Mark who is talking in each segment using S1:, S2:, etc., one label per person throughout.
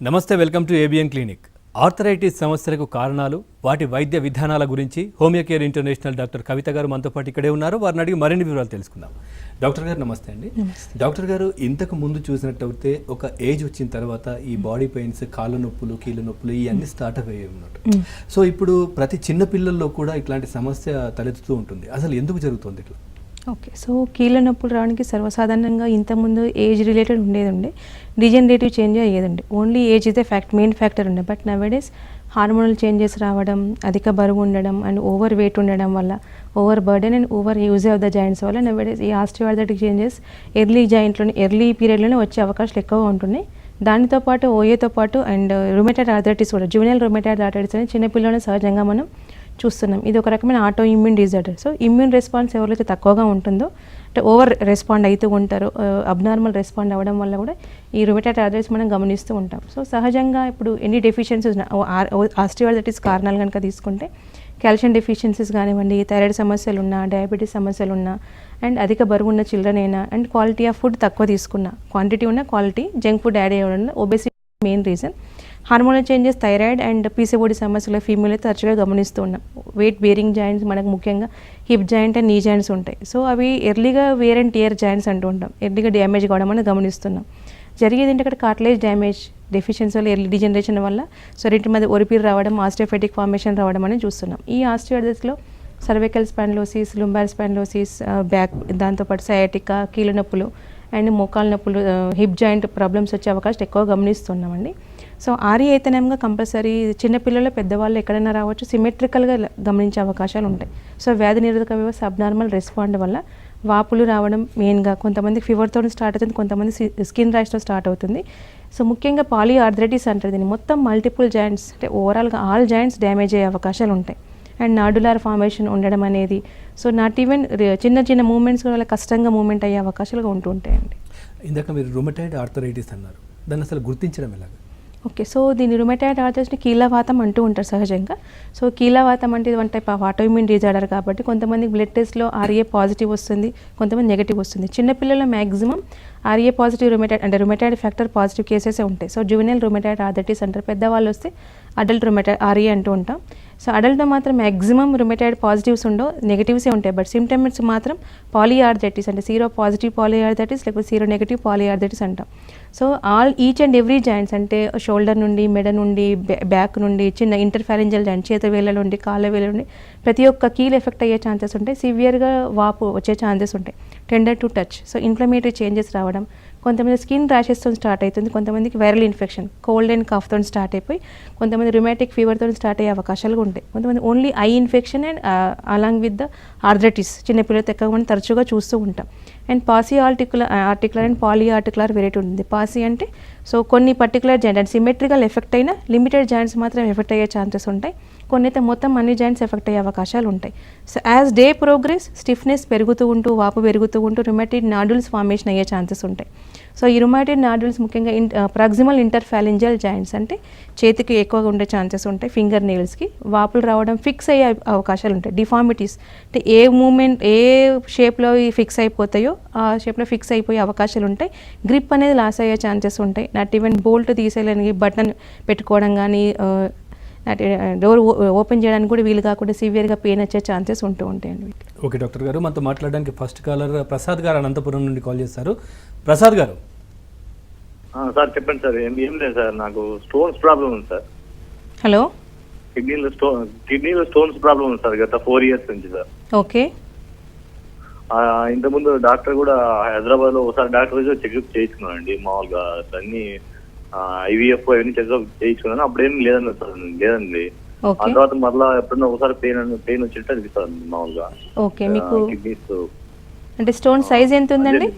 S1: నమస్తే, welcome to ABN clinic. Arthritis సమస్యలకు కారణాలు, వాటి వైద్య విధానాల గురించి హోమియో కేర్ ఇంటర్నేషనల్ డాక్టర్ కవిత గారు మనతో పాటు ఇక్కడే ఉన్నారు. వారిని అడిగి మరిన్ని వివరాలు తెలుసుకుందాం. డాక్టర్ గారు నమస్తే అండి. డాక్టర్ గారు, ఇంతకు ముందు చూసినట్టయితే ఒక ఏజ్ వచ్చిన తర్వాత ఈ బాడీ పెయిన్స్, కాళ్ళ నొప్పులు, కీళ్ళ నొప్పులు ఇవన్నీ స్టార్ట్ అయ్యాయి ఉన్నట్టు. సో ఇప్పుడు ప్రతి చిన్న పిల్లల్లో కూడా ఇట్లాంటి సమస్య తలెత్తుతూ ఉంటుంది. అసలు ఎందుకు జరుగుతుంది ఇట్లా?
S2: ఓకే, సో కీళ్ళ నొప్పులు రావడానికి సర్వసాధారణంగా ఇంతకుముందు ఏజ్ రిలేటెడ్ ఉండేదండి, డిజనరేటివ్ చేంజ్ అయ్యేదండి. Only age is the main factor ఉండే. బట్ నవేడేస్ హార్మోనల్ చేంజెస్ రావడం, అధిక బరువు ఉండడం అండ్ ఓవర్ వెయిట్ ఉండడం వల్ల, over burden and over use of the joints వల్ల నవేడేస్ ఈ ఆస్టియోఆర్థరైటిక్ చేంజెస్ ఎర్లీ పీరియడ్లోనే వచ్చే అవకాశాలు ఎక్కువగా ఉంటున్నాయి. దానితో పాటు ఓఏతో పాటు అండ్ రుమేటాయిడ్ ఆర్థరైటిస్ కూడా, జువెనైల్ రుమేటాయిడ్ ఆర్థరైటిస్ అనేది చిన్నపిల్లలను సహజంగా మనం చూస్తున్నాం. ఇది ఒక రకమైన auto immune disorder. So immune response ఎవరైతే తక్కువగా ఉంటుందో, అంటే ఓవర్ రెస్పాండ్ అవుతూ ఉంటారో, అబ్నార్మల్ రెస్పాండ్ అవ్వడం వల్ల కూడా ఈ రుమేటాయిడ్ ఆర్థరైటిస్ మనం గమనిస్తూ ఉంటాం. సో సహజంగా ఇప్పుడు ఎన్ని డెఫిషియన్సీస్ ఆస్టియోఆర్థరైటిస్ కారణాలు కనుక తీసుకుంటే కాల్షియం డెఫిషియన్సీస్ కానివ్వండి, థైరాయిడ్ సమస్యలు ఉన్నా, డయాబెటీస్ సమస్యలు ఉన్నా, అండ్ అధిక బరువు ఉన్న చిల్డ్రన్ అయినా, అండ్ క్వాలిటీ ఆఫ్ ఫుడ్ తక్కువ తీసుకున్నా, క్వాంటిటీ ఉన్న క్వాలిటీ, జంక్ ఫుడ్ యాడ్ అయ్యడం వల్ల obesity main reason. Hormonal changes, thyroid and PCOD సమస్యలు ఫీమేల్ అయితే తరచుగా గమనిస్తూ ఉన్నాం. వెయిట్ బేరింగ్ జాయింట్స్ మనకు ముఖ్యంగా హిప్ జాయింట్ అండ్ నీ జాయింట్స్ ఉంటాయి. సో అవి ఎర్లీగా వేర్ అండ్ టియర్ జాయింట్స్ అంటూ ఉంటాం. ఎర్లీగా డ్యామేజ్ కావడం అనేది గమనిస్తున్నాం. జరిగేది ఏంటంటే అక్కడ కార్టిలేజ్ డ్యామేజ్, డెఫిషియన్సీ వల్ల, ఎర్లీ డిజనరేషన్ వల్ల సో రెంటి మధ్య ఒరిపిర్ రావడం, ఆస్టియోఫెటిక్ ఫార్మేషన్ రావడం అనేది చూస్తున్నాం. ఈ ఆస్టియోఆర్థరైటిస్లో cervical spondylosis, lumbar spondylosis, back, దాంతోపాటు సయాటికా, కీళ్ళ నొప్పులు అండ్ మోకాళ్ళ నొప్పులు, హిప్ జాయింట్ ప్రాబ్లమ్స్ వచ్చే అవకాశం ఎక్కువ గమనిస్తున్నామండి. సో ఆర్ఈ అయితేనేమో కంపల్సరీ చిన్నపిల్లలు, పెద్దవాళ్ళు ఎక్కడైనా రావచ్చు, సిమెట్రికల్గా గమనించే అవకాశాలు ఉంటాయి. సో వ్యాధి నిరోధక వ్యవస్థ అబ్నార్మల్ రెస్పాండ్ వల్ల వాపులు రావడం మెయిన్గా, కొంతమందికి ఫీవర్తో స్టార్ట్ అవుతుంది, కొంతమంది స్కిన్ ర్యాష్తో స్టార్ట్ అవుతుంది. సో ముఖ్యంగా పాలీ ఆర్థరైటిస్ అంటారు దీన్ని. మొత్తం మల్టిపుల్ జాయింట్స్, అంటే ఓవరాల్గా ఆల్ జాయింట్స్ డ్యామేజ్ అయ్యే అవకాశాలు ఉంటాయి. అండ్ నాడులార్ ఫార్మేషన్ ఉండడం అనేది, సో నాట్ ఈవెన్ చిన్న చిన్న మూమెంట్స్ వల్ల కష్టంగా మూమెంట్ అయ్యే అవకాశాలు ఉంటూ ఉంటాయండి.
S1: ఇందాక మీరు రుమటాయిడ్ ఆర్థరైటిస్ అన్నారు, దాన్ని అసలు గుర్తించడం ఎలాగ?
S2: ఓకే, సో దీన్ని రుమటాయిడ్ ఆర్థరైటిస్ని కీళ్ళవాతం అంటూ ఉంటారు సహజంగా. సో కీళ్ళవాతం అంటే ఇది one type of autoimmune disorder కాబట్టి కొంతమందికి బ్లడ్ టెస్ట్లో ఆర్ఏ పాజిటివ్ వస్తుంది, కొంతమంది నెగిటివ్ వస్తుంది. చిన్నపిల్లల మ్యాక్సిమం ఆర్ఏ పాజిటివ్ రుమటాయిడ్ అంటే రుమటాయిడ్ ఫ్యాక్టర్ పాజిటివ్ కేసెస్ ఉంటాయి. సో జువెనైల్ రుమటాయిడ్ ఆర్థరైటిస్ అంటారు. పెద్దవాళ్ళు వస్తే అడల్ట్ రుమటాయిడ్ ఆర్ఏ అంటూ ఉంటాం. సో అడల్ట్లో మాత్రం మ్యాక్సిమం రుమటాయిడ్ పాజిటివ్స్ ఉండవు, నెగిటివ్సే ఉంటాయి. బట్ సిమ్టమ్స్ మాత్రం పాలిఆర్థరైటిస్ అంటే సీరో పాజిటివ్ పాలిఆర్థరైటిస్ లేకపోతే సీరో నెగిటివ్ పాలిఆర్థరైటిస్ అంటాం. So each and every joints అంటే షోల్డర్ నుండి, మెడ నుండి, బ్యాక్ నుండి, చిన్న ఇంటర్ఫారెంజల్ జాయింట్, చేత వేళ్ళ నుండి, కాళ్ళ వేళ్ళ నుండి ప్రతి ఒక్క కీలు ఎఫెక్ట్ అయ్యే ఛాన్సెస్ ఉంటాయి. సివియర్గా వాపు వచ్చే ఛాన్సెస్ ఉంటాయి. Tender to touch, so inflammatory changes రావడం, కొంతమంది స్కిన్ ర్యాషెస్తో స్టార్ట్ అవుతుంది, కొంతమందికి వైరల్ ఇన్ఫెక్షన్, కోల్డ్ అండ్ కాఫ్తో స్టార్ట్ అయిపోయి కొంతమంది రుమాటిక్ ఫీవర్తో స్టార్ట్ అయ్యే అవకాశాలు ఉంటాయి. కొంతమంది only eye infection and along with the arthritis చిన్నపిల్లలతో ఎక్కువ మంది తరచుగా చూస్తూ ఉంటాం. And pauci articular and poly articular variety ఉంటుంది. పాసీ అంటే సో కొన్ని పర్టికులర్ జాయింట్ అంటే సిమెట్రికల్ ఎఫెక్ట్ అయినా లిమిటెడ్ జాయింట్స్ మాత్రం ఎఫెక్ట్ అయ్యే ఛాన్సెస్ ఉంటాయి. కొన్ని అయితే మొత్తం అన్ని జాయింట్స్ ఎఫెక్ట్ అయ్యే అవకాశాలు ఉంటాయి. So as day progress stiffness పెరుగుతూ ఉంటూ, వాపు పెరుగుతూ ఉంటూ రుమాటిడ్ నాడ్యూల్స్ ఫార్మేషన్ అయ్యే ఛాన్సెస్ ఉంటాయి. సో ఈ రుమాటిడ్ నాడ్యూల్స్ ముఖ్యంగా ప్రాక్సిమల్ ఇంటర్ఫాలెంజల్ జాయింట్స్ అంటే చేతికి ఎక్కువగా ఉండే ఛాన్సెస్ ఉంటాయి. ఫింగర్ నెయిల్స్కి వాపులు రావడం, ఫిక్స్ అయ్యే అవకాశాలు ఉంటాయి. డిఫార్మిటీస్ అంటే ఏ మూమెంట్ ఏ షేప్లో ఫిక్స్ అయిపోతాయో ఆ షేప్లో ఫిక్స్ అయిపోయే అవకాశాలు ఉంటాయి. గ్రిప్ అనేది లాస్ అయ్యే ఛాన్సెస్ ఉంటాయి. నాట్ ఈవెన్ బోల్ట్ తీసేయడానికి బటన్ పెట్టుకోవడం కానీ, డోర్ ఓపెన్ చేయడానికి కూడా వీలు కాకుండా సివియర్గా పెయిన్ వచ్చే ఛాన్సెస్ ఉంటూ ఉంటాయండి.
S1: ఓకే డాక్టర్ గారు, మనతో మాట్లాడడానికి ఫస్ట్ కాలర్ ప్రసాద్ గారు అనంతపురం నుండి కాల్ చేస్తారు. ప్రసాద్ గారు.
S3: సార్ చెప్పండి సార్. ఏం లేదు సార్, నాకు స్టోన్స్ ప్రాబ్లం ఉంది సార్.
S2: హలో.
S3: కిడ్నీలో స్టోన్స్ ప్రాబ్లం ఉంది సార్ గత 4 years నుంచి సార్.
S2: ఓకే.
S3: ఇంతకుముందు డాక్టర్ కూడా హైదరాబాద్ లో ఒకసారి డాక్టర్ చెకప్ చేయించుకున్నానండి. మామూలుగా అన్ని ఐవీఎఫ్ అవన్నీ చెకప్ చేయించుకున్నాను. అప్పుడేం లేదండి. ఆ తర్వాత మళ్ళీ ఎప్పుడన్నా ఒకసారి పెయిన్ వచ్చినట్టు అనిపిస్తుంది మామూలుగా.
S2: ఓకే, మీకు కిడ్నీస్ అంటే స్టోన్ సైజ్ ఎంత ఉందండి?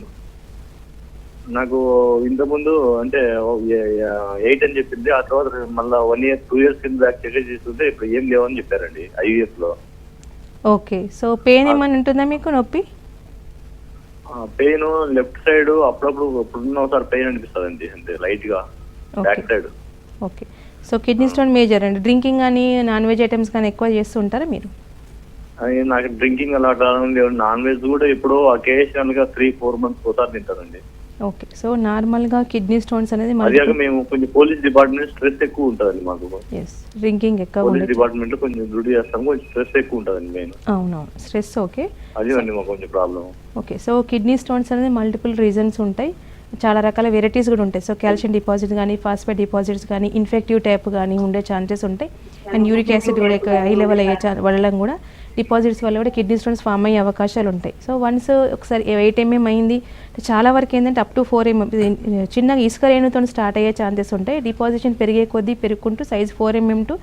S3: నాకు ఇంతకుముందు అంటే 8 అని చెప్పింది. ఆ తర్వాత మళ్ళీ 1 year 2 years కింద బ్యాక్ చెకప్ చేస్తుంటే ఇప్పుడు ఏం లేవని చెప్పారండి ఐవీఎఫ్ లో.
S2: ఓకే, సో పెయిన్ ఏమైనా ఉంటుందా మీకు? నొప్పి
S3: పెయిన్ లెఫ్ట్ సైడ్ అప్పుడప్పుడు ఎప్పుడున్న ఒకసారి పెయిన్ అనిపిస్తుంది అండి, అంటే లైట్ గా back side.
S2: Okay, so kidney stone major అండి. డ్రింకింగ్ కానీ నాన్ వెజ్ ఐటమ్స్ కానీ ఎక్కువ చేస్తూ ఉంటారా మీరు?
S3: నాకు డ్రింకింగ్ అలా నాన్ వెజ్ కూడా ఇప్పుడు అకేషనల్ గా 3-4 months ఒకసారి తింటానండి.
S2: ఓకే. సో నార్మల్గా కిడ్నీ స్టోన్స్ అనేది
S3: అది కాక మేము కొంచెం పోలీస్ డిపార్ట్మెంట్ స్ట్రెస్ ఎక్కువ ఉంటుందండి మాకు.
S2: ఎస్, డ్రింకింగ్ ఎక్కువ
S3: పోలీస్
S2: ఉండదు.
S3: డిపార్ట్మెంట్ లో కొంచెం డ్యూటీ చేస్తాము, కొంచెం స్ట్రెస్ ఎక్కువ ఉంటుందండి మెయిన్.
S2: అవునవును, స్ట్రెస్. ఓకే.
S3: అది అండి మాకు కొంచెం problem.
S2: Okay. So kidney stones అనేది మల్టిపుల్ రీజన్స్ ఉంటాయి, చాలా రకాల వెరైటీస్ కూడా ఉంటాయి. సో కాల్షియం డిపాజిట్ కానీ, ఫాస్ఫేట్ డిపాజిట్స్ కానీ, ఇన్ఫెక్టివ్ టైప్ కానీ ఉండే ఛాన్సెస్ ఉంటాయి. అండ్ యూరిక్ యాసిడ్ కూడా హై లెవెల్ అయ్యే వల్ల కూడా డిపాజిట్స్ వల్ల కూడా కిడ్నీ స్టోన్స్ ఫామ్ అయ్యే అవకాశాలు ఉంటాయి. సో వన్స్ ఒకసారి 8 mm అయింది, చాలా వరకు ఏంటంటే అప్ టు 4 mm చిన్నగా ఇసుక రేణుతో స్టార్ట్ అయ్యే ఛాన్సెస్ ఉంటాయి. డిపాజిషన్ పెరిగే కొద్దీ పెరుగుకుంటూ సైజ్ 4 mm to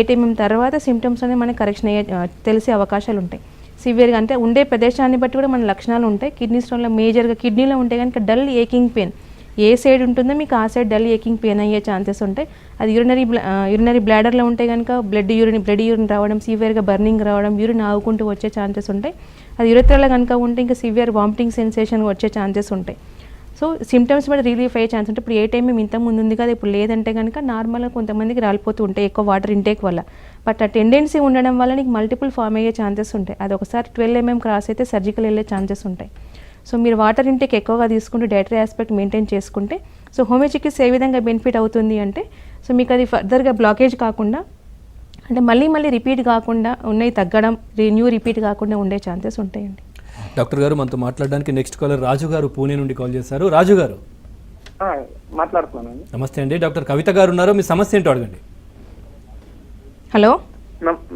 S2: 8 mm తర్వాత సిమ్టమ్స్ అనేది మనకి కరెక్షన్ అయ్యే తెలిసే అవకాశాలు ఉంటాయి. సివియర్గా అంటే ఉండే ప్రదేశాన్ని బట్టి కూడా మన లక్షణాలు ఉంటాయి. కిడ్నీ స్టోన్లో మేజర్గా కిడ్నీలో ఉంటే కనుక డల్ ఏకింగ్ పెయిన్, ఏ సైడ్ ఉంటుందో మీకు ఆ సైడ్ డల్ ఏకింగ్ పెయిన్ అయ్యే ఛాన్సెస్ ఉంటాయి. అది యూరినరీ బ్లాడర్లో ఉంటే కనుక బ్లడ్ యూరిన్ రావడం, సివియర్గా బర్నింగ్ రావడం, యూరిన్ ఆగుకుంటూ వచ్చే ఛాన్సెస్ ఉంటాయి. అది యూరిథ్రాలో కనుక ఉంటే ఇంకా సివియర్ వామిటింగ్ సెన్సేషన్ వచ్చే ఛాన్సెస్ ఉంటాయి. సో సిమ్టమ్స్ బట్టి రిలీఫ్ అయ్యే ఛాన్స్ ఉంటుంది. ఇప్పుడు ఏ టైం ఇంత ముందు ఉంది కదా, ఇప్పుడు లేదంటే కనుక నార్మల్గా కొంతమందికి రాలిపోతూ ఉంటాయి ఎక్కువ వాటర్ ఇంటేక్ వల్ల. బట్ ఆ టెండెన్సీ ఉండడం వల్ల నీకు మల్టిపుల్ ఫామ్ అయ్యే ఛాన్సెస్ ఉంటాయి. అది ఒకసారి 12 mm క్రాస్ అయితే సర్జికల్ వెళ్ళే ఛాన్సెస్ ఉంటాయి. సో మీరు వాటర్ ఇంటేక్ ఎక్కువగా తీసుకుంటూ డైటరీ ఆస్పెక్ట్ మెయింటైన్ చేసుకుంటే సో హోమియో చికిత్స ఏ విధంగా బెనిఫిట్ అవుతుంది అంటే, సో మీకు అది ఫర్దర్గా బ్లాకేజ్ కాకుండా అంటే మళ్ళీ రిపీట్ కాకుండా ఉన్నాయి తగ్గడం, న్యూ రిపీట్ కాకుండా ఉండే ఛాన్సెస్ ఉంటాయండి.
S1: డాక్టర్ గారు మనతో మాట్లాడడానికి నెక్స్ట్ కాలర్ రాజు గారు పూణే నుండి కాల్ చేశారు. రాజు గారు
S4: మాట్లాడుతున్నాను.
S1: నమస్తే అండి. డాక్టర్ కవిత గారు ఉన్నారు, మీ సమస్య ఏంటో అడగండి.
S2: హలో,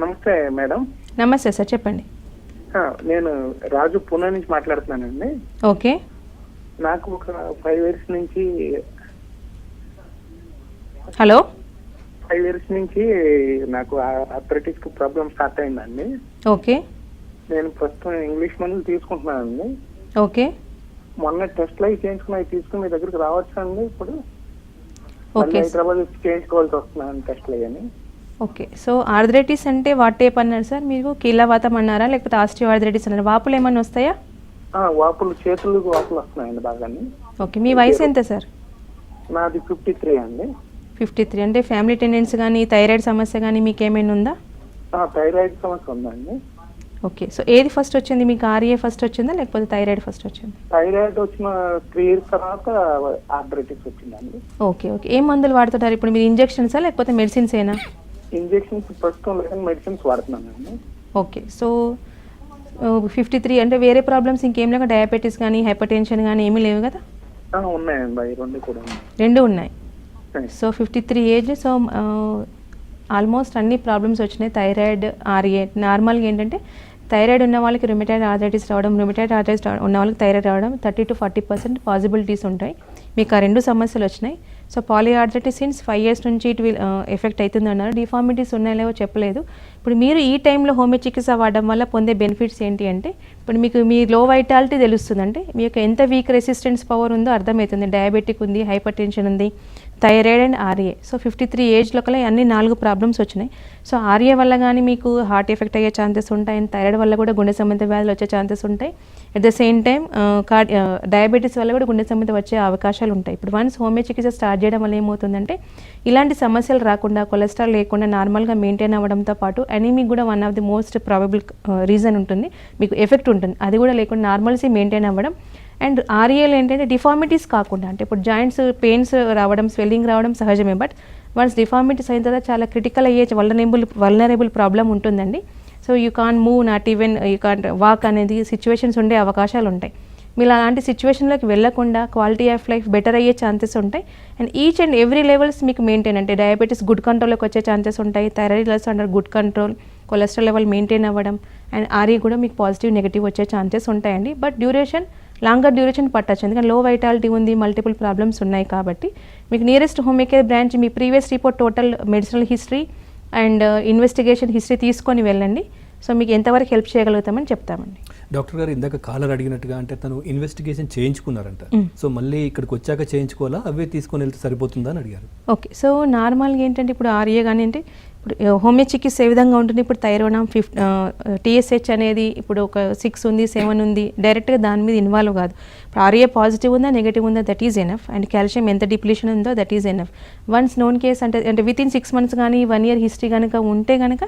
S4: నమస్తే మేడం.
S2: నమస్తే సార్, చెప్పండి.
S4: నేను రాజు పూణే నుంచి మాట్లాడుతున్నానండి.
S2: ఓకే.
S4: నాకు ఒక 5 years నుంచి
S2: హలో
S4: 5 years నుంచి నాకు ఆర్థరైటిస్ ప్రాబ్లం స్టార్ట్ అయిందండి.
S2: ఓకే.
S4: నేను ప్రస్తుతం ఇంగ్లీష్ మందులు తీసుకుంటున్నానండి.
S2: ఓకే.
S4: మొన్న టెస్ట్లు అవి చేయించుకుని అవి తీసుకుని మీ దగ్గరికి రావచ్చా అండి? ఇప్పుడు
S2: ఓకే.
S4: హైదరాబాద్ వచ్చి చేయించుకోవాల్సి వస్తున్నాను టెస్ట్లు అని.
S2: ఓకే. సో ఆర్థరైటిస్ అంటే వాట్ టైప్ అన్నారు సార్? మీరు కీళ్ళవాతం అన్నారా లేకపోతే ఆస్టియో ఆర్థరైటిస్ అన్నారా? వాపులు ఏమైనా వస్తాయా?
S4: వాపులు, చేతులు వాపులు వస్తున్నాయండి బాగానే.
S2: ఓకే. మీ వయసు ఎంత సార్?
S4: నాది 53 అండి.
S2: 53 అంటే ఫ్యామిలీ టెండెన్స్ కానీ థైరాయిడ్ సమస్య కానీ మీకు ఏమైనా ఉందా?
S4: థైరాయిడ్ సమస్య ఉందండి.
S2: ఓకే. సో ఏది ఫస్ట్ వచ్చింది మీకు? ఆర్ఏ ఫస్ట్ వచ్చిందా లేకపోతే థైరాయిడ్ ఫస్ట్ వచ్చింది?
S4: థైరాయిడ్ వచ్చిన 3 years తర్వాత ఆర్థరైటిస్ వచ్చిందండి.
S2: ఓకే. ఓకే. ఏ మందులు వాడుతుంటారు ఇప్పుడు మీరు? ఇంజెక్షన్సా లేకపోతే మెడిసిన్స్ ఏనా?
S4: ఇంజెక్షన్స్ ప్రస్తుతం లేదని మెడిసిన్స్ వాడుతున్నానండి.
S2: ఓకే. సో 53 అంటే వేరే ప్రాబ్లమ్స్ ఇంకేం లేక డయాబెటీస్ కానీ హైపర్ టెన్షన్ కానీ ఏమీ లేవు కదా?
S4: ఉన్నాయండి, అవి 2 కూడా ఉన్నాయి.
S2: 2 ఉన్నాయి. So 53 age. సో ఆల్మోస్ట్ అన్ని ప్రాబ్లమ్స్ వచ్చినాయి. Thyroid, RA. నార్మల్గా ఏంటంటే థైరాయిడ్ ఉన్న వాళ్ళకి రుమటాయిడ్ ఆర్థరైటిస్ రావడం, రుమటాయిడ్ ఆర్థరైటిస్ ఉన్న వాళ్ళకి థైరాయిడ్ రావడం 30 to 40% పాసిబిలిటీస్ ఉంటాయి. మీకు ఆ 2 సమస్యలు వచ్చినాయి. సో పాలిఆర్థరైటిస్ సిన్స్ 5 years నుంచి ఇట్ విల్ ఎఫెక్ట్ అవుతుంది అన్నారు. డిఫార్మిటీస్ ఉన్నాయో లేవో చెప్పలేదు. ఇప్పుడు మీరు ఈ టైంలో హోమియో చికిత్స వాడడం వల్ల పొందే బెనిఫిట్స్ ఏంటి అంటే, ఇప్పుడు మీకు మీ లో వైటాలిటీ తెలుస్తుంది. అంటే మీ యొక్క ఎంత వీక్ రెసిస్టెన్స్ పవర్ ఉందో అర్థమవుతుంది. డయాబెటిక్ ఉంది, హైపర్ టెన్షన్ ఉంది, థైరాయిడ్ అండ్ ఆర్ఏ. సో 53 ఏజ్లో కల్లా అన్ని 4 ప్రాబ్లమ్స్ వచ్చినాయి. సో ఆర్ఏ వల్ల కానీ మీకు హార్ట్ ఎఫెక్ట్ అయ్యే ఛాన్సెస్ ఉంటాయి, అండ్ థైరాయిడ్ వల్ల కూడా గుండె సంబంధిత వ్యాధులు వచ్చే ఛాన్సెస్ ఉంటాయి. At the same time diabetes వల్ల కూడా గుండె సంబంధిత వచ్చే అవకాశాలు ఉంటాయి. ఇప్పుడు వన్స్ హోమియో చికిత్స స్టార్ట్ చేయడం వల్ల ఏమవుతుందంటే ఇలాంటి సమస్యలు రాకుండా, కొలెస్ట్రాల్ లేకుండా నార్మల్గా మెయింటైన్ అవ్వడంతో పాటు అనీమిక్ కూడా one of the most probable reason ఉంటుంది, మీకు ఎఫెక్ట్ ఉంటుంది. అది కూడా లేకుండా నార్మల్సీ మెయింటైన్ అవ్వడం. అండ్ ఆర్ఏలు ఏంటంటే డిఫార్మిటీస్ కాకుండా, అంటే ఇప్పుడు జాయింట్స్ పెయిన్స్ రావడం, స్వెల్లింగ్ రావడం సహజమే. బట్ వన్స్ డిఫార్మిటీస్ అయిన తర్వాత చాలా క్రిటికల్ అయ్యే వల్నరబుల్ ప్రాబ్లం ఉంటుందండి. So you can move, not even you can walk అనేది సిచ్యువేషన్స్ ఉండే అవకాశాలు ఉంటాయి. మీరు అలాంటి సిచ్యువేషన్లోకి వెళ్ళకుండా క్వాలిటీ ఆఫ్ లైఫ్ బెటర్ అయ్యే ఛాన్సెస్ ఉంటాయి. And each and every levels మీకు మెయింటైన్, అంటే డయాబెటీస్ గుడ్ కంట్రోల్లోకి వచ్చే ఛాన్సెస్ ఉంటాయి, thyroid levels under good control, cholesterol level maintain అవ్వడం, అండ్ ఆర్ఏ కూడా మీకు పాజిటివ్ నెగిటివ్ వచ్చే ఛాన్సెస్ ఉంటాయండి. బట్ లాంగర్ డ్యూరేషన్ పట్టచ్చు, ఎందుకంటే లో వైటాలిటీ ఉంది, మల్టిపుల్ ప్రాబ్లమ్స్ ఉన్నాయి. కాబట్టి మీకు nearest homeo care branch me previous report, total medicinal history and investigation history తీసుకొని వెళ్ళండి. సో మీకు ఎంతవరకు హెల్ప్ చేయగలుగుతామని చెప్తామండి.
S1: డాక్టర్ గారు ఇందాక కాలర్ అడిగినట్టుగా అంటే తను ఇన్వెస్టిగేషన్ చేయించుకున్నారంట, సో మళ్ళీ ఇక్కడికి వచ్చాక చేయించుకోవాలా, అవే తీసుకొని వెళ్తే సరిపోతుందా అని అడిగారు.
S2: ఓకే. సో నార్మల్గా ఏంటంటే ఇప్పుడు ఆర్ఏ కానీ అంటే ఇప్పుడు హోమియో చికిత్స ఏ విధంగా ఉంటుంది, ఇప్పుడు థైరోనామ్ TSH అనేది ఇప్పుడు ఒక 6 ఉంది, 7 ఉంది, డైరెక్ట్గా దాని మీద ఇన్వాల్వ్ కాదు. ఆర్ఏ పాజిటివ్ ఉందా నెగిటివ్ ఉందా that is enough, and calcium ఎంత డిప్లీషన్ ఉందో that is enough. Once known case అంటే విత్ ఇన్ 6 months కానీ 1 year హిస్టరీ కనుక ఉంటే కనుక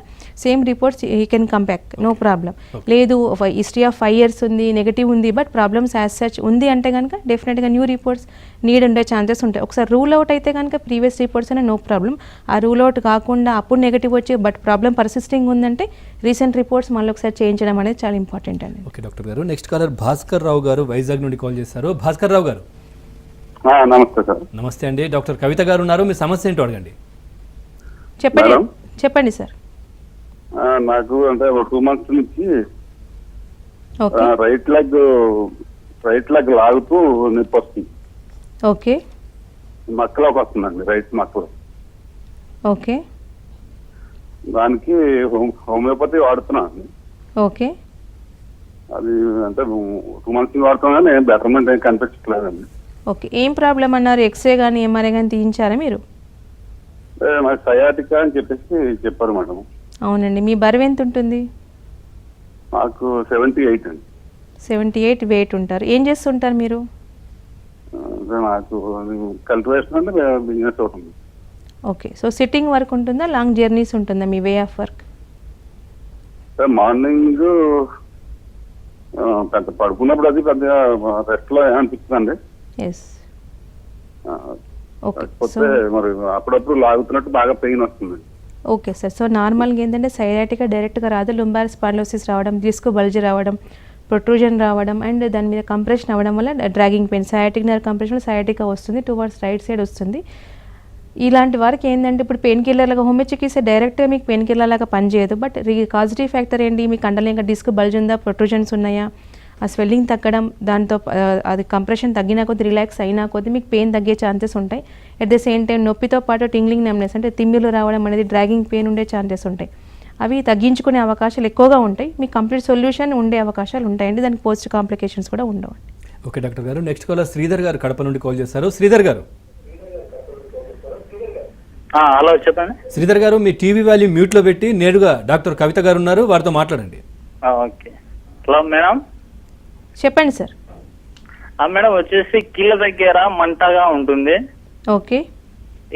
S2: same reports he can come back, no problem. లేదు హిస్టరీ ఆఫ్ 5 years ఉంది, నెగిటివ్ ఉంది, బట్ ప్రాబ్లమ్స్ యాజ్ సచ్ ఉంది అంటే కనుక డెఫినెట్గా న్యూ రిపోర్ట్స్ నీడ్ ఉండే ఛాన్సెస్ ఉంటాయి. ఒకసారి రూల్ అవుట్ అయితే కనుక ప్రీవియస్ రిపోర్ట్స్ అనే నో ప్రాబ్లం. ఆ రూల్ అవుట్ కాకుండా అప్పుడు నెగిటివ్ వచ్చి బట్ ప్రాబ్లం పర్సిస్టింగ్ ఉందంటే రీసెంట్ రిపోర్ట్స్ మళ్ళీ ఒకసారి చేయించడం అనేది చాలా ఇంపార్టెంట్ అండి.
S1: ఓకే డాక్టర్ గారు, నెక్స్ట్ కాలర్ భాస్కర్ రావు గారు వైజాగ్ నుండి కాల్ చేశారు. భాస్కర్ రావు గారు
S5: నమస్తే సార్.
S1: నమస్తే అండి. డాక్టర్ కవిత గారు ఉన్నారు, మీ సమస్య ఏంటో అడగండి.
S2: చెప్పండి
S5: మేడం?
S2: చెప్పండి సార్.
S5: నాకు అంటే 2 months నుంచి
S2: ఓకే
S5: రైట్ లెగ్ లాగుతూ నొప్పి వస్తుంది.
S2: ఓకే
S5: మక్కలోకి వస్తుందండి, రైట్ మక్కలో.
S2: ఓకే
S5: దానికి హోమియోపతి వాడుతున్నాను.
S2: ఓకే
S5: అది అంటే 2 months నుంచి వాడుతున్నా కానీ బెటర్మెంట్ ఏం కనిపించట్లేదండి.
S2: ఓకే ఏం ప్రాబ్లం అన్నారు? ఎక్స్రే కానీ ఎంఆర్ఐ కానీ తీయించారా మీరు?
S5: నాకు సయాటికా అని చెప్పేసి చెప్పారు మేడం.
S2: అవునండి. మీ బరువు ఎంత ఉంటుంది?
S5: నాకు 78 అండి.
S2: 78 వెయిట్ ఉంటారు. ఏం చేస్తుంటారు మీరు?
S5: నాకు కల్టివేషన్ అంటే బిజినెస్ అవుతుంది.
S2: ఓకే, సో సిట్టింగ్ వర్క్ ఉంటుందా, లాంగ్ జర్నీస్ ఉంటుందా మీ వే ఆఫ్ వర్క్?
S5: మార్నింగ్ పెద్ద పడుకున్నప్పుడు అది పెద్ద రెస్ట్ లో అనిపిస్తుందండి.
S2: ఎస్. ఓకే, సో
S5: కాకపోతే మరి అప్పుడప్పుడు లాగుతున్నట్టు బాగా పెయిన్ వస్తుంది.
S2: ఓకే సార్, సో నార్మల్గా ఏంటంటే సైరాటిగా డైరెక్ట్గా రాదు, లుంబార్ స్పాండిలోసిస్ రావడం, డిస్క్ బల్జ్ రావడం, ప్రొట్రూజన్ రావడం అండ్ దాని మీద కంప్రెషన్ అవ్వడం వల్ల dragging pain, sciatic nerve compression sciatica వస్తుంది, టువర్డ్స్ రైట్ సైడ్ వస్తుంది. ఇలాంటి వారికి ఏంటంటే ఇప్పుడు పెయిన్ కిల్లర్లాగా హోమియోచికిత్స డైరెక్ట్గా మీకు పెయిన్ కిల్లర్ లాగా పనిచేయదు. బట్ కాజిటివ్ ఫ్యాక్టర్ ఏంటి, మీ కండలో ఇంకా డిస్క్ బల్జ్ ఉందా, ప్రొట్రూజన్స్ ఉన్నాయా, ఆ స్వెల్లింగ్ తగ్గడం, దాంతో అది కంప్రెషన్ తగ్గినా కొద్ది రిలాక్స్ అయినా కొద్ది మీకు పెయిన్ తగ్గే ఛాన్సెస్ ఉంటాయి. ఎట్ ద సేమ్ టైం నొప్పితో పాటు టింగ్లింగ్ నెమ్నెస్ అంటే తిమ్మిలు రావడం అనేది డ్రాగింగ్ పెయిన్ ఉండే ఛాన్సెస్ ఉంటాయి. అవి తగ్గించుకునే అవకాశాలు ఎక్కువగా ఉంటాయి. మీకు కంప్లీట్ సొల్యూషన్ ఉండే అవకాశాలు ఉంటాయండి, దానికి పోస్ట్ కాంప్లికేషన్స్ కూడా ఉండవు.
S1: ఓకే డాక్టర్ గారు, నెక్స్ట్ కాలర్ శ్రీధర్ గారు కడప నుండి కాల్ చేశారు. శ్రీధర్ గారు.
S6: హలో చెప్పండి.
S1: శ్రీధర్ గారు, మీ టీవీ వాల్యూమ్ మ్యూట్లో పెట్టి నేరుగా డాక్టర్ కవిత గారు ఉన్నారు, వారితో మాట్లాడండి.
S6: ఓకే. Hello madam.
S2: చెప్పండి సార్.
S6: మేడం వచ్చేసి కీళ్ళ దగ్గర మంటగా ఉంటుంది.
S2: ఓకే.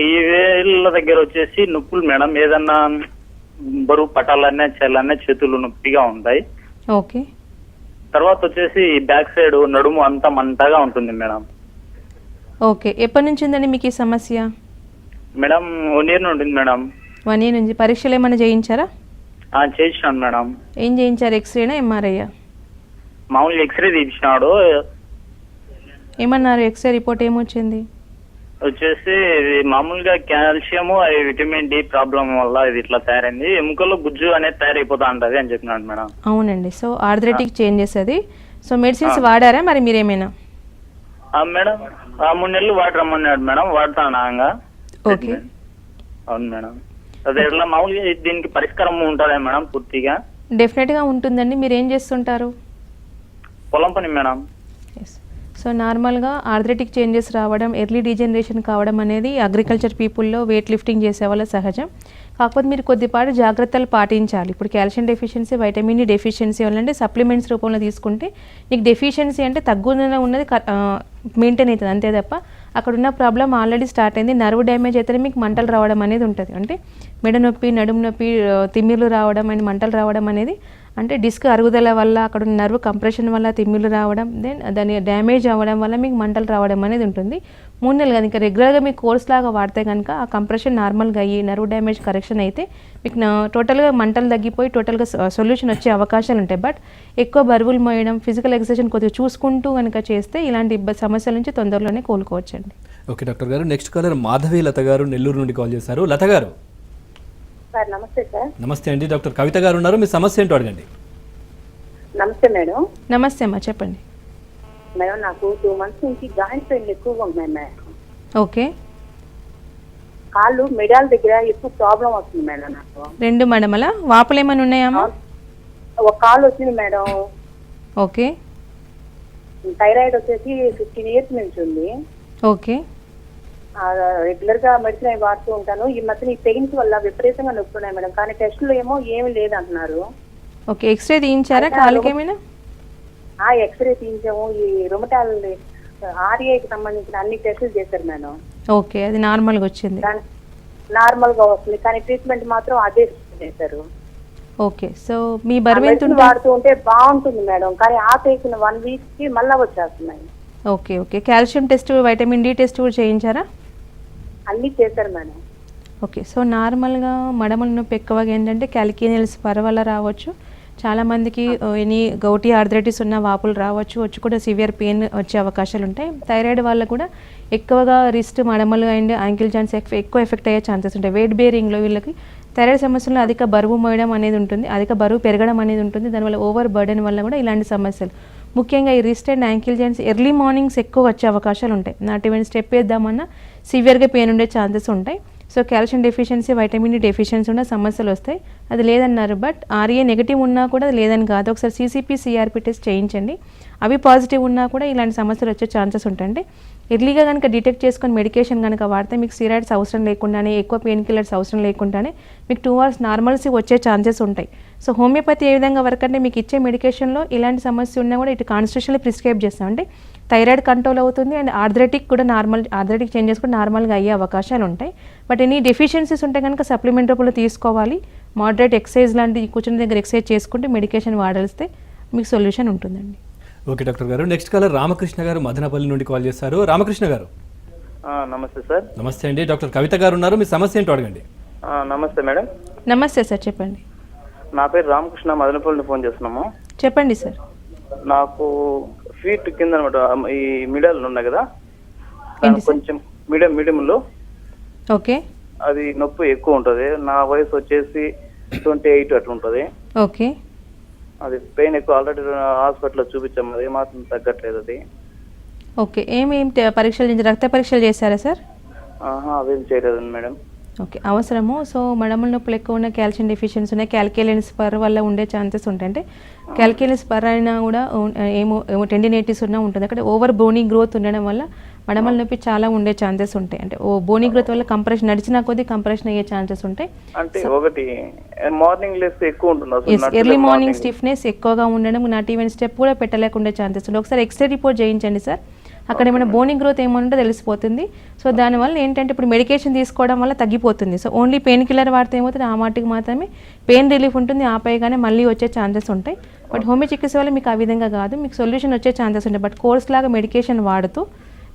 S6: ఈ వేళ్ళ దగ్గర వచ్చేసి నొప్పులు మేడం, ఏదన్నా బరువు పట్టాలన్నా చేయాలన్నా చేతులు నొప్పిగా ఉంటాయి.
S2: ఓకే.
S6: తర్వాత వచ్చేసి బ్యాక్ సైడ్ నడుము అంతా మంటగా ఉంటుంది మేడం.
S2: ఓకే, ఎప్పటి నుంచి ఉందండి మీకు ఈ సమస్య?
S6: మేడం 1 year ఉంటుంది మేడం.
S2: 1 year నుంచి. పరీక్షలు ఏమైనా చేయించారా?
S6: చేయించాను మేడం.
S2: ఏం చేయించారు, ఎక్స్రేనా ఎంఆర్ఐయా?
S6: మామూలుగా ఎక్స్రే తీపించినాడు.
S2: ఏమన్నారు, ఎక్స్రే రిపోర్ట్ ఏమొచ్చింది?
S6: వచ్చేసి ఇది మామూలుగా కాల్షియం విటమిన్ డి ప్రాబ్లం వల్ల ఇది ఇట్లా తయారైంది, ఎముకల్లో గుజ్జు అనేది తయారైపోతా ఉంటది అని చెప్పినాడు మేడం.
S2: అవునండి, సో ఆర్థరైటిక్ చేంజెస్ అది. సో మెడిసిన్స్ వాడారా మరి మీరేమైనా?
S6: మేడం 3 నెలలు వాడి రమ్మన్నాడు మేడం, వాడతానా?
S2: ఓకే.
S6: అవును మేడం. అదే ఎట్లా మామూలుగా దీనికి పరిష్కారం ఉంటుందా మేడం పూర్తిగా?
S2: డెఫినెట్గా ఉంటుందండి. మీరు ఏం చేస్తుంటారు?
S6: పొలం పని మేడం.
S2: ఎస్. సో నార్మల్గా ఆర్థరైటిక్ చేంజెస్ రావడం, ఎర్లీ డీజనరేషన్ కావడం అనేది అగ్రికల్చర్ పీపుల్లో వెయిట్ లిఫ్టింగ్ చేసే వాళ్ళ సహజం. కాకపోతే మీరు కొద్దిపాటి జాగ్రత్తలు పాటించాలి. ఇప్పుడు calcium deficiency, vitamin D deficiency వల్ల సప్లిమెంట్స్ రూపంలో తీసుకుంటే నీకు డెఫిషియన్సీ అంటే తగ్గుదల ఉన్నది మెయింటైన్ అవుతుంది అంతే తప్ప అక్కడ ఉన్న ప్రాబ్లం ఆల్రెడీ స్టార్ట్ అయింది. నర్వ్ డ్యామేజ్ అయితేనే మీకు మంటలు రావడం అనేది ఉంటుంది. అంటే మెడ నొప్పి, నడుము నొప్పి, తిమ్మిర్లు రావడం అండ్ మంటలు రావడం అనేది అంటే డిస్క్ అరుగుదల వల్ల, అక్కడ ఉన్న నర్వ్ కంప్రెషన్ వల్ల తిమ్మిర్లు రావడం, దెన్ దాని డ్యామేజ్ అవ్వడం వల్ల మీకు మంటలు రావడం అనేది ఉంటుంది. 3 నెలలు కానీ ఇంకా రెగ్యులర్గా మీకు కోర్స్ లాగా వాడితే కనుక ఆ కంప్రెషన్ నార్మల్గా అయ్యి నర్వ్ డ్యామేజ్ కరెక్షన్ అయితే మీకు టోటల్గా మంటలు తగ్గిపోయి టోటల్గా సొల్యూషన్ వచ్చే అవకాశాలు ఉంటాయి. బట్ ఎక్కువ బరువులు మోయడం, ఫిజికల్ ఎక్సర్సైజ్ కొద్దిగా చూసుకుంటూ కనుక చేస్తే ఇలాంటి సమస్యల నుంచి తొందరలోనే కోలుకోవచ్చండి.
S1: ఓకే డాక్టర్ గారు, నెక్స్ట్ కాలర్ మాధవి లత గారు నెల్లూరు నుండి కాల్ చేశారు. లత గారు.
S7: సార్ నమస్తే సార్.
S1: నమస్తే అండి. డాక్టర్ కవిత గారు ఉన్నారు, మీ సమస్య ఏంటో అడగండి.
S7: నమస్తే మేడం.
S2: నమస్తే అమ్మా, చెప్పండి.
S7: మేడం నాకు 2 months నుంచి జాయింట్ పెయిన్ ఎక్కువగా ఉన్నాయి మేడం.
S2: ఓకే.
S7: కాళ్ళు మెడాల దగ్గర ఎక్కువ ప్రాబ్లం వస్తుంది మేడం నాకు.
S2: 2 మడమల వాపులు ఏమైనా ఉన్నాయమ్మా?
S7: ఒక కాలు వచ్చింది మేడం.
S2: ఓకే.
S7: థైరాయిడ్ వచ్చేసి 15 years నుంచి ఉంది.
S2: ఓకే.
S7: రెగ్యులర్ గా మెడిసిన్ అవి వాడుతూ ఉంటాను. ఈ మధ్య ఈ పెయిన్స్ వల్ల విపరీతంగా నొప్పి ఉన్నాయి మేడం, కానీ టెస్టులు ఏమో ఏమి లేదంటున్నారు.
S2: ఓకే, ఎక్స్రే తీయించారా కాలుకి ఏమైనా?
S7: ఎక్స్రే తీయించాము, ఈ రొమటాల్ ఆర్ఏకి సంబంధించిన అన్ని టెస్టులు చేశారు మేడం.
S2: ఓకే, అది నార్మల్గా వచ్చింది.
S7: నార్మల్ గా వస్తుంది, కానీ ట్రీట్మెంట్ మాత్రం అదే చేశారు.
S2: ఓకే, సో మీ బరువు ఎంత ఉంటుంది?
S7: వాడుతూ ఉంటే బాగుంటుంది మేడం, కానీ ఆపేసిన 1 వీక్ కి మళ్ళా వచ్చేస్తున్నాయి.
S2: Okay okay, calcium test, vitamin D test కూడా చేయించారా?
S7: అన్ని చేశారు మేడం.
S2: ఓకే, సో నార్మల్గా మడమల నొప్పి ఎక్కువగా ఏంటంటే క్యాలికేనియల్ స్పర్ వల్ల రావచ్చు. చాలామందికి ఎనీ గౌటీ ఆర్థరైటిస్ ఉన్న వాపులు రావచ్చు, వచ్చి కూడా సివియర్ పెయిన్ వచ్చే అవకాశాలు ఉంటాయి. థైరాయిడ్ వల్ల కూడా ఎక్కువగా రిస్ట్, మడమలు అండ్ యాంకిల్ జాయింట్స్ ఎక్కువ ఎఫెక్ట్ అయ్యే ఛాన్సెస్ ఉంటాయి. వెయిట్ బేరింగ్లో వీళ్ళకి థైరాయిడ్ సమస్యల్లో అధిక బరువు మోయడం అనేది ఉంటుంది, అధిక బరువు పెరగడం అనేది ఉంటుంది. దానివల్ల ఓవర్ బర్డెన్ వల్ల కూడా ఇలాంటి సమస్యలు, ముఖ్యంగా ఈ wrist and ankle joints early mornings ఎక్కువ వచ్చే అవకాశాలు ఉంటాయి. నాట్ ఈవెన్ స్టెప్ వేద్దామన్నా సివియర్గా పెయిన్ ఉండే ఛాన్సెస్ ఉంటాయి. So calcium deficiency, vitamin D deficiency ఉన్న సమస్యలు వస్తాయి. అది లేదన్నారు, బట్ ఆర్ఏ నెగిటివ్ ఉన్నా కూడా అది లేదని కాదు. ఒకసారి సిసిపి, సిఆర్పి టెస్ట్ చేయించండి. అవి పాజిటివ్ ఉన్నా కూడా ఇలాంటి సమస్యలు వచ్చే ఛాన్సెస్ ఉంటాయండి. ఎర్లీగా కనుక డిటెక్ట్ చేసుకొని మెడికేషన్ కనుక వాడితే మీకు స్టీరాయిడ్స్ అవసరం లేకుండానే, ఎక్కువ పెయిన్ కిల్లర్స్ అవసరం లేకుండానే మీకు 2 hours నార్మల్సీ వచ్చే ఛాన్సెస్ ఉంటాయి. సో హోమియోపతి ఏ విధంగా వర్క్ అంటే మీకు ఇచ్చే మెడికేషన్లో ఇలాంటి సమస్య ఉన్నా కూడా ఇటు కాన్స్టిట్యూషన్లో ప్రిస్క్రైబ్ చేస్తాం. అంటే థైరాయిడ్ కంట్రోల్ అవుతుంది అండ్ ఆర్థరైటిక్ కూడా ఆర్థరైటిక్ చేంజెస్ కూడా నార్మల్గా అయ్యే అవకాశాలు ఉంటాయి. బట్ ఎనీ డెఫిషియన్సీస్ ఉంటే కనుక సప్లిమెంట్ రూపంలో తీసుకోవాలి. మోడరేట్ ఎక్సర్సైజ్ లాంటి కూర్చుని దగ్గర ఎక్సర్సైజ్ చేసుకుంటే మెడికేషన్ వాడాల్స్తే మీకు సొల్యూషన్ ఉంటుందండి.
S1: ఓకే డాక్టర్ గారు, నెక్స్ట్ కాలర్ రామకృష్ణ గారు మదనపల్లి నుండి కాల్ చేస్తారు. రామకృష్ణ గారు.
S6: నమస్తే సార్.
S1: నమస్తే అండి, డాక్టర్ కవిత గారు ఉన్నారు, మీ సమస్య ఏంటో అడగండి.
S6: నమస్తే మేడం.
S2: నమస్తే సార్, చెప్పండి.
S6: నా పేరు రామకృష్ణ, మదనపల్లి ఫోన్ చేస్తున్నాము.
S2: చెప్పండి సార్.
S6: నాకు ఫీట్ కింద అనమాట, ఈ మిడల్ ఉన్నాయి కదా, కొంచెం మీడియంలో
S2: ఓకే,
S6: అది నొప్పి ఎక్కువ ఉంటుంది. నా వయసు వచ్చేసి 28 అట్లా ఉంటుంది.
S2: ఓకే,
S6: అది పెయిన్ ఎక్కువ. ఆల్రెడీ హాస్పిటల్లో చూపించాము, అది ఏమాత్రం తగ్గట్లేదు అది.
S2: ఓకే, ఏమేమి పరీక్షలు, రక్త పరీక్షలు చేశారా సార్?
S6: అవేం చేయలేదండి మేడం.
S2: ఓకే, అవసరము. సో మడమల నొప్పులు ఎక్కువ ఉన్న, కాల్షియం డెఫిషియన్సీ ఉన్నాయి, క్యాల్కేలియన్ స్పర్ వల్ల ఉండే ఛాన్సెస్ ఉంటాయి. అంటే క్యాల్కేలియన్ స్పర్ అయినా కూడా ఏమో టెండినైటిస్ ఉన్నా ఉంటుంది. అక్కడ ఓవర్ బోనీ గ్రోత్ ఉండడం వల్ల మడమల నొప్పి చాలా ఉండే ఛాన్సెస్ ఉంటాయి. అంటే బోనీ గ్రోత్ వల్ల కంప్రెషన్, నడిచినా కొద్దీ కంప్రెషన్ అయ్యే ఛాన్సెస్ ఉంటాయి.
S6: అంటే ఒకటి మార్నింగ్ లేస్తే ఎక్కువ ఉంటుంది,
S2: ఎర్లీ మార్నింగ్ స్టిఫ్నెస్ ఎక్కువగా ఉండడం, నాట్ ఈవెన్ స్టెప్ కూడా పెట్టలేకుండా ఛాన్సెస్ ఉంటాయి. ఒకసారి ఎక్స్రే రిపోర్ట్ చేయించండి సార్, అక్కడ ఏమైనా బోనీ గ్రోత్ ఏమన్నా తెలిసిపోతుంది. సో దానివల్ల ఏంటంటే ఇప్పుడు మెడికేషన్ తీసుకోవడం వల్ల తగ్గిపోతుంది. సో ఓన్లీ పెయిన్ కిల్లర్ వాడితే ఏమవుతుంది, ఆ మాటికి మాత్రమే పెయిన్ రిలీఫ్ ఉంటుంది, ఆపైగానే మళ్ళీ వచ్చే ఛాన్సెస్ ఉంటాయి. బట్ హోమియో చికిత్స వల్ల మీకు ఆ విధంగా కాదు, మీకు సొల్యూషన్ వచ్చే ఛాన్సెస్ ఉంటాయి. బట్ కోర్స్ లాగా మెడికేషన్ వాడుతూ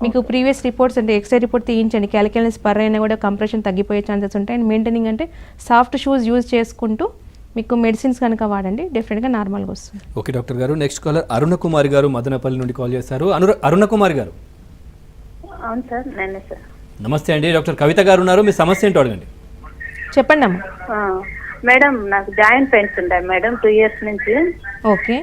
S2: మీకు ప్రీవియస్ రిపోర్ట్స్ అంటే ఎక్స్రే రిపోర్ట్ తీయించండి, క్యాలిక్యులస్ స్పర్ అయినా కూడా కంప్రెషన్ తగ్గిపోయే ఛాన్సెస్ ఉంటాయి. అండ్ మెయింటైనింగ్ అంటే సాఫ్ట్ షూస్ యూజ్ చేసుకుంటూ మీకు మెడిసిన్స్ కనుక వాడండి, డెఫినెట్గా నార్మల్గా వస్తుంది.
S1: ఓకే డాక్టర్ గారు, నెక్స్ట్ కాలర్ అరుణ కుమారి గారు మదనపల్లి నుండి కాల్ చేస్తారు. అరుణ కుమారి గారు.
S7: అవును సార్, నేనే సార్.
S1: నమస్తే అండి, డాక్టర్ కవిత గారు ఉన్నారు, మీ సమస్య ఏంటో అడగండి.
S2: చెప్పండి అమ్మా.
S7: మేడం, నాకు జాయింట్ పెయిన్స్ ఉంటాయి మేడం 2 years నుంచి.
S2: ఓకే